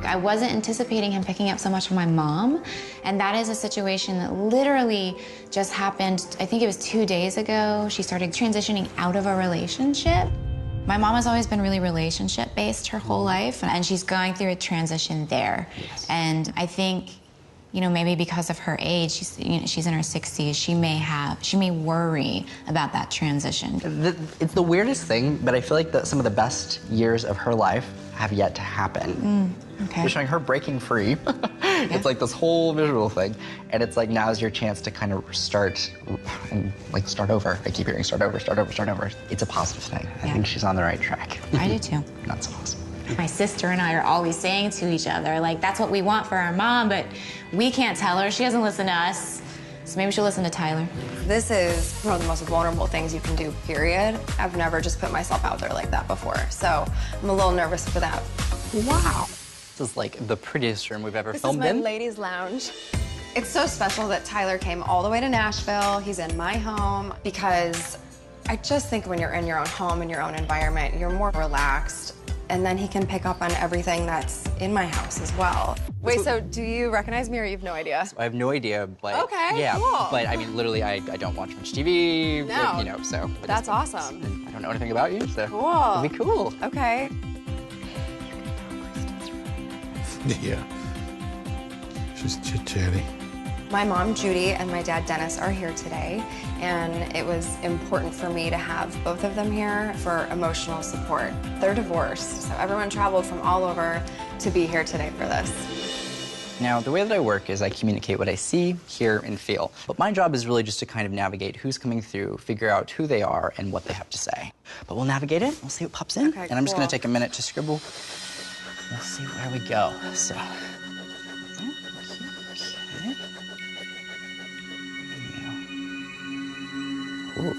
I wasn't anticipating him picking up so much from my mom, and that is a situation that literally just happened, I think it was 2 days ago. She started transitioning out of a relationship. My mom has always been really relationship-based her whole life, and she's going through a transition there. And I think, you know, maybe because of her age, she's in her 60s, she may worry about that transition. It's the weirdest thing, but I feel like that some of the best years of her life have yet to happen. Okay. You're showing her breaking free. It's like this whole visual thing, and it's like now's your chance to kind of start and like start over. I keep hearing start over, start over, start over. It's a positive thing. I think she's on the right track. I do too. That's awesome. My sister and I are always saying to each other, like, that's what we want for our mom, but we can't tell her. She doesn't listen to us. So maybe she'll listen to Tyler. This is one of the most vulnerable things you can do, period. I've never just put myself out there like that before, so I'm a little nervous for that. Wow. This is like the prettiest room we've ever filmed in. This is my ladies' lounge. It's so special that Tyler came all the way to Nashville. He's in my home because I just think when you're in your own home, in your own environment, you're more relaxed. And then he can pick up on everything that's in my house as well. Wait, so do you recognize me or you have no idea? I have no idea, but okay, yeah, cool. But I mean, literally, I don't watch much TV, No. you know, so. That's awesome. I don't know anything about you, so. Cool. It'd be cool. Okay. Yeah. She's chit-chatty. My mom, Judy, and my dad, Dennis, are here today, and it was important for me to have both of them here for emotional support. They're divorced, so everyone traveled from all over to be here today for this. Now, the way that I work is I communicate what I see, hear, and feel. But my job is really just to kind of navigate who's coming through, figure out who they are and what they have to say. But we'll navigate it, we'll see what pops in. Okay, and I'm just gonna cool. take a minute to scribble. We'll see where we go, so. Ooh.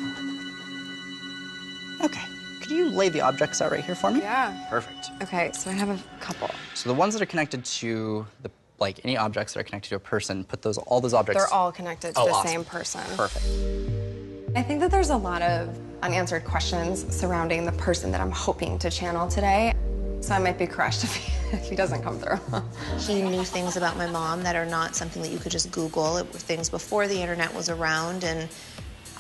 Okay, could you lay the objects out right here for me? Yeah. Perfect. Okay, so I have a couple. So the ones that are connected to the, like any objects that are connected to a person, put those, all those objects. They're all connected to the awesome. same person. Perfect. I think that there's a lot of unanswered questions surrounding the person that I'm hoping to channel today. So I might be crushed if he doesn't come through. He knew things about my mom that are not something that you could just Google. It were things before the internet was around, and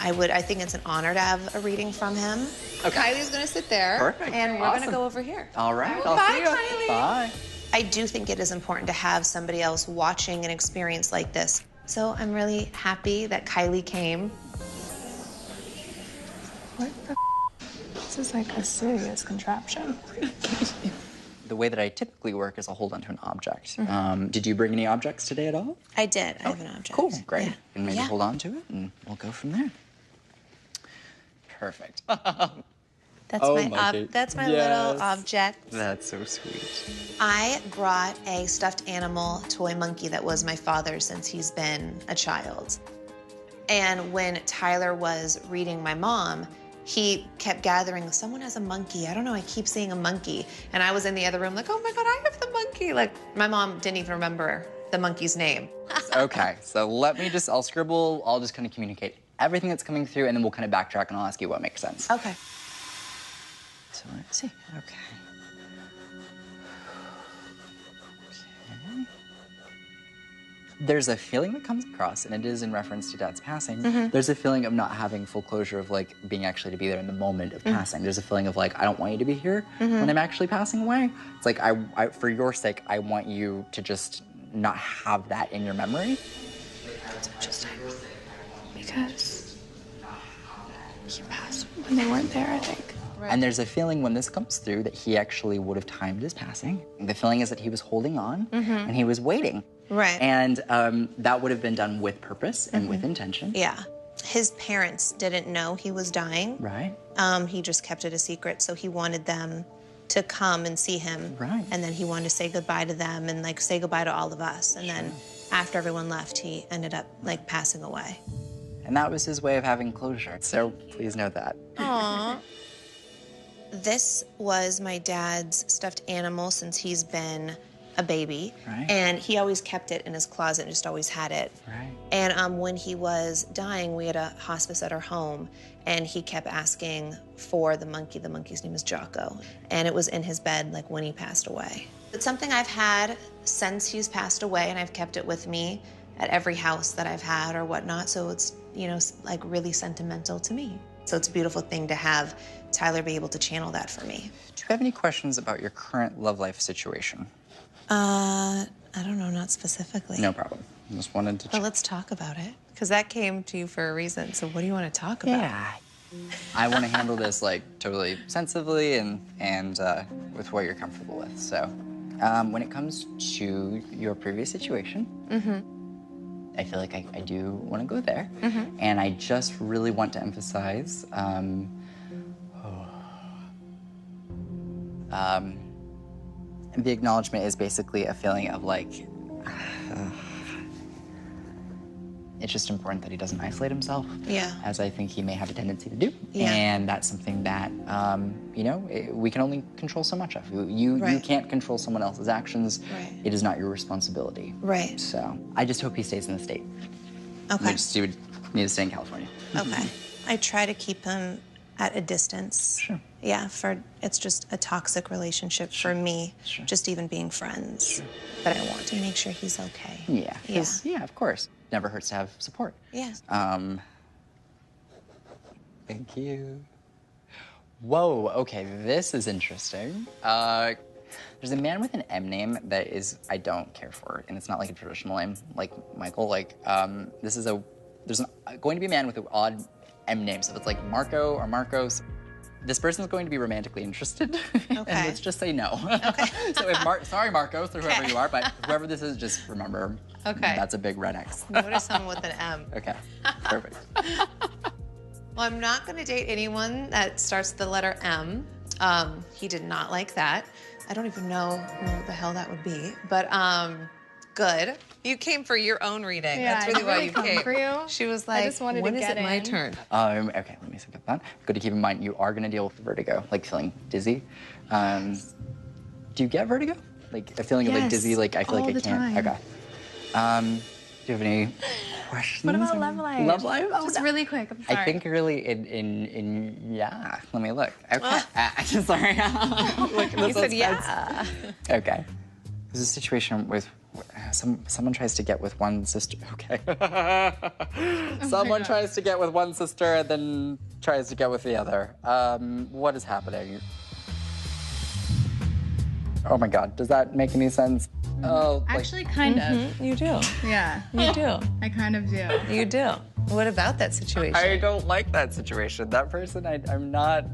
I think it's an honor to have a reading from him. Okay. Kylie's gonna sit there. Perfect. And we're Awesome. gonna go over here. All right, I'll Bye, see you. Kylie. Bye. I do think it is important to have somebody else watching an experience like this. So I'm really happy that Kylie came. What the This is like a serious contraption. The way that I typically work is I'll hold onto an object. Did you bring any objects today at all? I did. I have an object. Cool, great. Yeah. And maybe Yeah. hold on to it and we'll go from there. Perfect. That's Oh my, my God. that's my Yes. little object. That's so sweet. I brought a stuffed animal toy monkey that was my father's since he's been a child. And when Tyler was reading my mom, he kept gathering, someone has a monkey. I don't know, I keep seeing a monkey. And I was in the other room like, oh my God, I have the monkey. Like, my mom didn't even remember the monkey's name. Okay, so I'll scribble, I'll just kind of communicate everything that's coming through and then we'll kind of backtrack and I'll ask you what makes sense. Okay. So let's see, okay. There's a feeling that comes across, and it is in reference to Dad's passing. There's a feeling of not having full closure of like being actually to be there in the moment of passing. There's a feeling of like, I don't want you to be here when I'm actually passing away. It's like, I for your sake, I want you to just not have that in your memory. It's interesting because he passed when they weren't there, I think. Right. And there's a feeling when this comes through that he actually would have timed his passing. The feeling is that he was holding on and he was waiting. Right. And that would have been done with purpose and with intention. Yeah. His parents didn't know he was dying. Right. He just kept it a secret, so he wanted them to come and see him. Right. And then he wanted to say goodbye to them and like say goodbye to all of us. And then after everyone left, he ended up like passing away. And that was his way of having closure. So please know that. Aww. This was my dad's stuffed animal since he's been a baby. Right. And he always kept it in his closet and just always had it. Right. And when he was dying, we had a hospice at our home, and he kept asking for the monkey. The monkey's name is Jocko. And it was in his bed, like, when he passed away. It's something I've had since he's passed away, and I've kept it with me at every house that I've had or whatnot. So it's, you know, like really sentimental to me. So it's a beautiful thing to have Tyler be able to channel that for me. Do you have any questions about your current love life situation? I don't know, not specifically. No problem. Just wanted to But let's talk about it, because that came to you for a reason. So what do you want to talk about? Yeah. I want to handle this like totally sensibly and with what you're comfortable with. So, when it comes to your previous situation, I feel like I do want to go there, and I just really want to emphasize. The acknowledgement is basically a feeling of like. It's just important that he doesn't isolate himself, as I think he may have a tendency to do. Yeah. And that's something that, you know, we can only control so much of. You can't control someone else's actions. Right. It is not your responsibility. Right. So I just hope he stays in the state. Okay. He would need to stay in California. Okay. I try to keep him at a distance. Sure. Yeah, it's just a toxic relationship for me, just even being friends. But I want to make sure he's okay. Yeah. Yeah, of course. Never hurts to have support. Yeah. Thank you. Whoa, okay, this is interesting. There's a man with an M name that I don't care for, and it's not like a traditional name, like Michael. Like, there's going to be a man with an odd M name, so if it's like Marco or Marcos, this person is going to be romantically interested, and let's just say no. Okay. So sorry, Marcos, or whoever you are, but whoever this is, just remember, that's a big red X. Notice someone with an M. Okay, perfect. Well, I'm not going to date anyone that starts with the letter M. He did not like that. I don't even know what the hell that would be, but good. You came for your own reading. Yeah, that's really why you came. For you. She was like, just wanted to when is get it my in. turn? Okay, let me think about that. Good to keep in mind, you are going to deal with vertigo, like feeling dizzy. Do you get vertigo? Like a feeling of like dizzy, like I feel all like I the can't. time. Okay. Do you have any questions? What about love life? Love life? Oh, Just really quick. I'm sorry. I think really yeah. Let me look. Okay. Sorry. Look, You said yeah. Okay. There's a situation with someone tries to get with one sister. Okay. Someone tries to get with one sister and then tries to get with the other. What is happening? Oh my God, does that make any sense? Oh, Actually, kind of. You do. Yeah. You do. I kind of do. You do. What about that situation? I don't like that situation. That person, I'm not.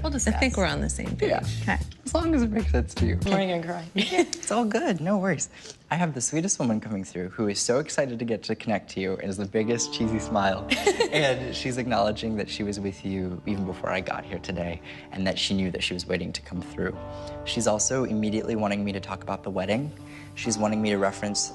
We'll discuss. I think we're on the same page. Yeah. Okay. As long as it makes sense to you. Are you gonna cry? It's all good, no worries. I have the sweetest woman coming through who is so excited to get to connect to you and is the biggest cheesy smile. And she's acknowledging that she was with you even before I got here today and that she knew that she was waiting to come through. She's also immediately wanting me to talk about the wedding. She's wanting me to reference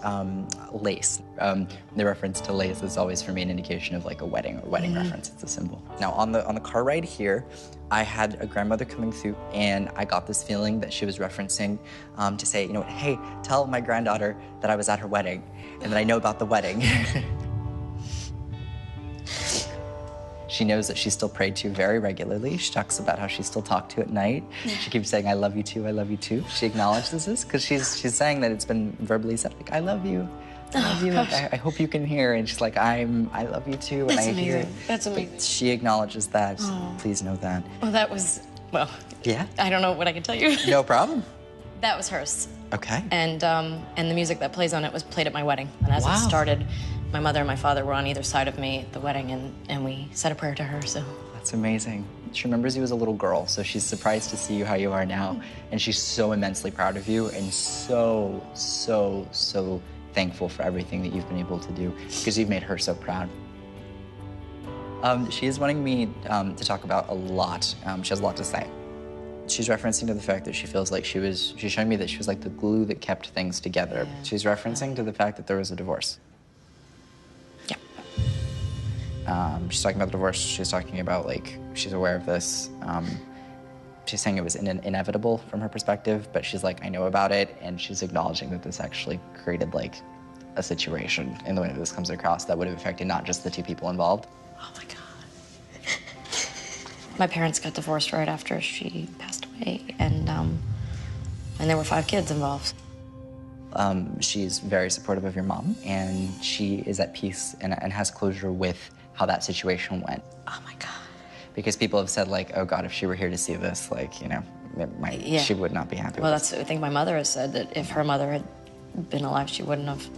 lace. The reference to lace is always for me an indication of like a wedding or wedding reference. It's a symbol. Now on the car ride here, I had a grandmother coming through and I got this feeling that she was referencing to say, you know, hey, tell my granddaughter that I was at her wedding and that I know about the wedding. She knows that she's still prayed to very regularly. She talks about how she's still talked to at night. She keeps saying, I love you too, I love you too. She acknowledges this because she's saying that it's been verbally said, like, I love you. I love you. Like, I hope you can hear. And she's like, I love you too. And That's I amazing. hear it. That's amazing. But she acknowledges that. Please know that. Well, that was, well, Yeah? I don't know what I can tell you. No problem. That was hers. Okay. And the music that plays on it was played at my wedding. And as Wow. it started, my mother and my father were on either side of me at the wedding, and we said a prayer to her, so. That's amazing. She remembers you as a little girl, so she's surprised to see you how you are now. And she's so immensely proud of you and so, so, so thankful for everything that you've been able to do because you've made her so proud. She is wanting me to talk about a lot. She has a lot to say. She's referencing to the fact that she feels like she's showing me that she was like the glue that kept things together. Yeah. She's referencing to the fact that there was a divorce. She's talking about the divorce. She's talking about, like, she's aware of this. She's saying it was inevitable from her perspective, but she's like, I know about it, and she's acknowledging that this actually created, like, a situation in the way that this comes across that would have affected not just the two people involved. Oh my God. My parents got divorced right after she passed away, and And there were 5 kids involved. She's very supportive of your mom, and she is at peace and has closure with how that situation went. Oh my God. Because people have said, like, oh God, if she were here to see this, like, you know, she would not be happy Well, with this. I think my mother has said that if her mother had been alive, she wouldn't have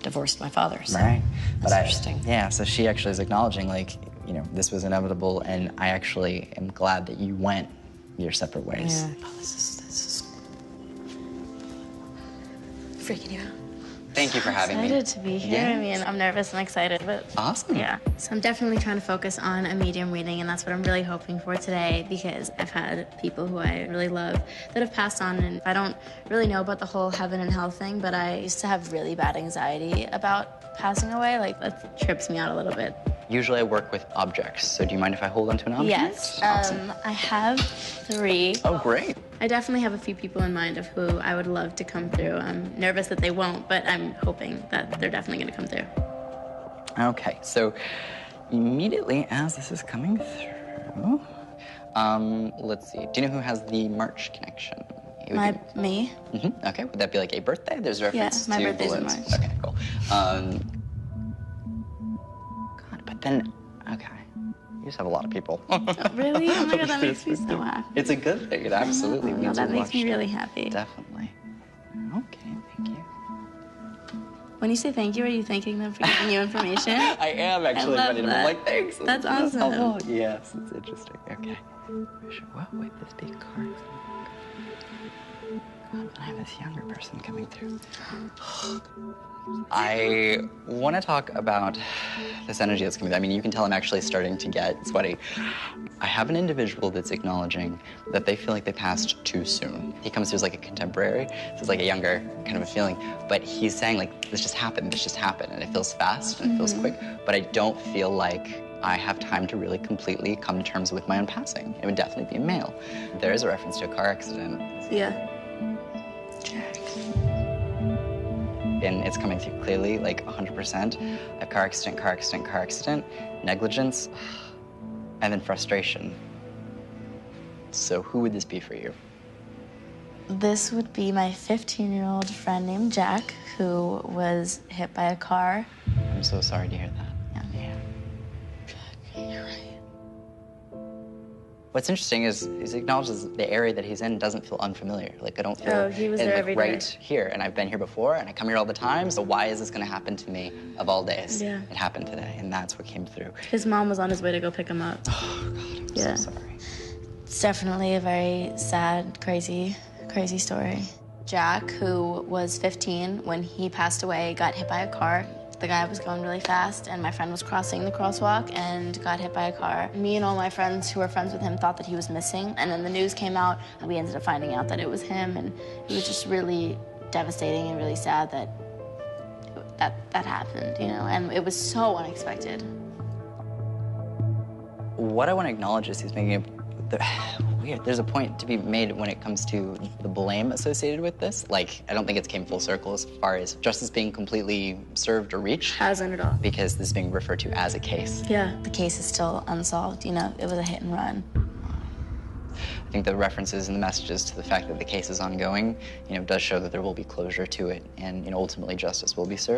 divorced my father. So Right. That's interesting. Yeah, so she actually is acknowledging, like, you know, this was inevitable, and I actually am glad that you went your separate ways. Yeah. Oh, this is freaking you out. Thank you for having me. Excited to be here. Yeah. I mean, I'm nervous and excited, but Awesome. yeah. So I'm definitely trying to focus on a medium reading, and that's what I'm really hoping for today, because I've had people who I really love that have passed on, and I don't really know about the whole heaven and hell thing, but I used to have really bad anxiety about passing away. Like, that trips me out a little bit. Usually I work with objects, so do you mind if I hold onto an object? Yes. Awesome. I have 3. Oh, great. I definitely have a few people in mind of who I would love to come through. I'm nervous that they won't, but I'm hoping that they're definitely going to come through. Okay, so immediately as this is coming through, let's see. Do you know who has the March connection? Me? Okay, would that be like a birthday? There's a reference my to birthday's in balloons. March. Okay, cool. God, but then, okay. You just have a lot of people. Really? Oh my God, that makes me so happy. It's a good thing. It absolutely No, means that a makes lot. me really happy. Definitely. Okay, thank you. When you say thank you, are you thanking them for giving you information? I am actually love ready to be that. like, thanks. That's awesome. Oh, yes, it's interesting. Okay. What would this be? Cards. God, I have this younger person coming through. I want to talk about this energy that's coming through. I mean, you can tell I'm actually starting to get sweaty. I have an individual that's acknowledging that they feel like they passed too soon. He comes through as like a contemporary, so it's like a younger kind of a feeling, but he's saying like, this just happened, and it feels fast and it feels quick, but I don't feel like I have time to really completely come to terms with my own passing. It would definitely be a male. There is a reference to a car accident. Yeah. And it's coming through clearly, like 100%. A car accident, negligence, and then frustration. So who would this be for you? This would be my 15-year-old friend named Jack, who was hit by a car. I'm so sorry to hear that. You're right. What's interesting is he acknowledges the area that he's in doesn't feel unfamiliar. Like I don't feel Oh, he was there every day. right here, and I've been here before, and I come here all the time. So why is this going to happen to me of all days? Yeah. It happened today, and that's what came through. His mom was on his way to go pick him up. Oh God, I'm Yeah. so sorry. It's definitely a very sad, crazy story. Jack, who was 15 when he passed away, got hit by a car. The guy was going really fast, and my friend was crossing the crosswalk and got hit by a car. Me and all my friends who were friends with him thought that he was missing, and then the news came out, and we ended up finding out that it was him, and it was just really devastating and really sad that happened, you know, and it was so unexpected. What I want to acknowledge is he's making weird. There's a point to be made when it comes to the blame associated with this. Like, I don't think it's came full circle as far as justice being completely served or reached. Hasn't at all. Because this is being referred to as a case. Yeah. The case is still unsolved, you know, it was a hit and run. I think the references and the messages to the fact that the case is ongoing, you know, does show that there will be closure to it, and, you know, ultimately justice will be served.